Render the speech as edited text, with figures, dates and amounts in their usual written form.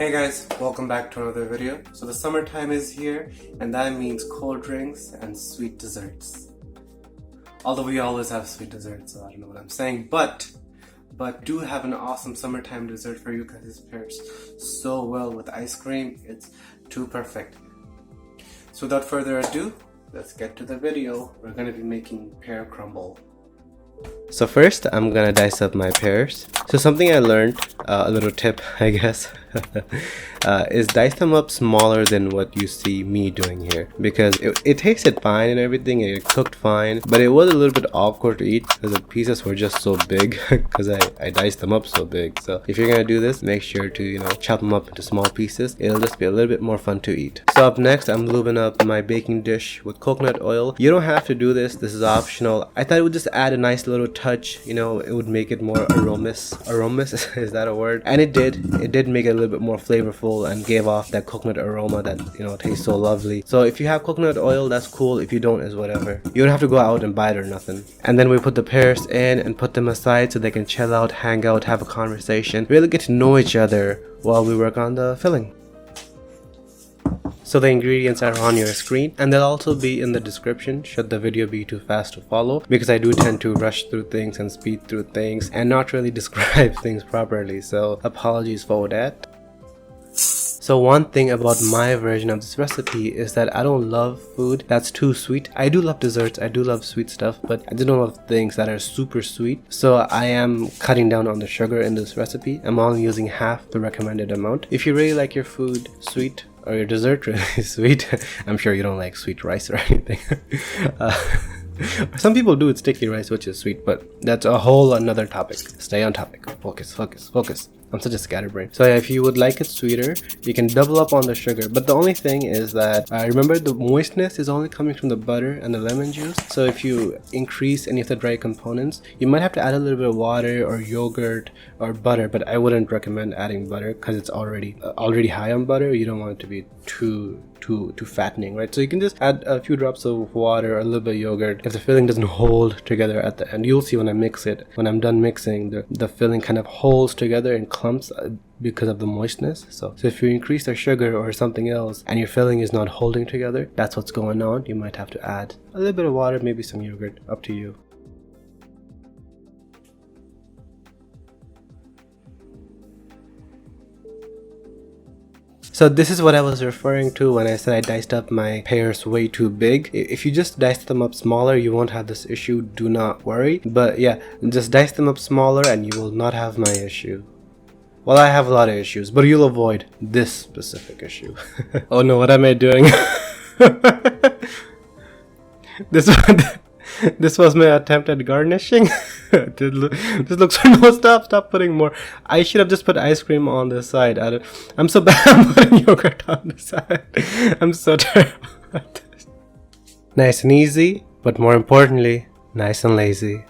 Hey guys, welcome back to another video. So the summertime is here, and that means cold drinks and sweet desserts. Although we always have sweet desserts, so I don't know what I'm saying, but do have an awesome summertime dessert for you because it pairs so well with ice cream. It's too perfect. So without further ado, let's get to the video. We're going to be making pear crumble. So first, I'm gonna dice up my pears. So something I learned, a little tip I guess, is dice them up smaller than what you see me doing here. Because it tasted fine and everything, it cooked fine, but it was a little bit awkward to eat because the pieces were just so big because I diced them up so big. So if you're gonna do this, make sure to, chop them up into small pieces. It'll just be a little bit more fun to eat. So up next, I'm lubing up my baking dish with coconut oil. You don't have to do this, this is optional. I thought it would just add a nice little touch, it would make it more aromas, is that a word? And it did make it a little bit more flavorful and gave off that coconut aroma that tastes so lovely. So if you have coconut oil, that's cool. If you don't, is whatever. You don't have to go out and buy it or nothing. And then we put the pears in and put them aside so they can chill out, hang out, have a conversation, really get to know each other while we work on the filling. So the ingredients are on your screen, and they'll also be in the description should the video be too fast to follow, because I do tend to rush through things and speed through things and not really describe things properly, so apologies for that. So one thing about my version of this recipe is that I don't love food that's too sweet. I do love desserts, I do love sweet stuff, but I do not love things that are super sweet. So I am cutting down on the sugar in this recipe. I'm only using half the recommended amount. If you really like your food sweet, or your dessert really sweet, I'm sure you don't like sweet rice or anything. Some people do with sticky rice, which is sweet, but that's a whole another topic. Stay on topic. Focus. I'm such a scatterbrain. So yeah, if you would like it sweeter, you can double up on the sugar. But the only thing is that, remember, the moistness is only coming from the butter and the lemon juice. So if you increase any of the dry components, you might have to add a little bit of water or yogurt or butter. But I wouldn't recommend adding butter because it's already high on butter. You don't want it to be too fattening, right? So you can just add a few drops of water or a little bit of yogurt. If the filling doesn't hold together at the end, you'll see when I mix it, when I'm done mixing, the filling kind of holds together in clumps because of the moistness. So if you increase the sugar or something else and your filling is not holding together, that's what's going on. You might have to add a little bit of water, maybe some yogurt, up to you. So this is what I was referring to when I said I diced up my pears way too big. If you just dice them up smaller, you won't have this issue, do not worry. But yeah, just dice them up smaller and you will not have my issue. Well, I have a lot of issues, but you'll avoid this specific issue. Oh no, what am I doing? This was my attempt at garnishing. This looks no, stop putting more. I should have just put ice cream on the side. I'm so bad at putting yogurt on the side. I'm so terrible at this. Nice and easy, but more importantly, nice and lazy.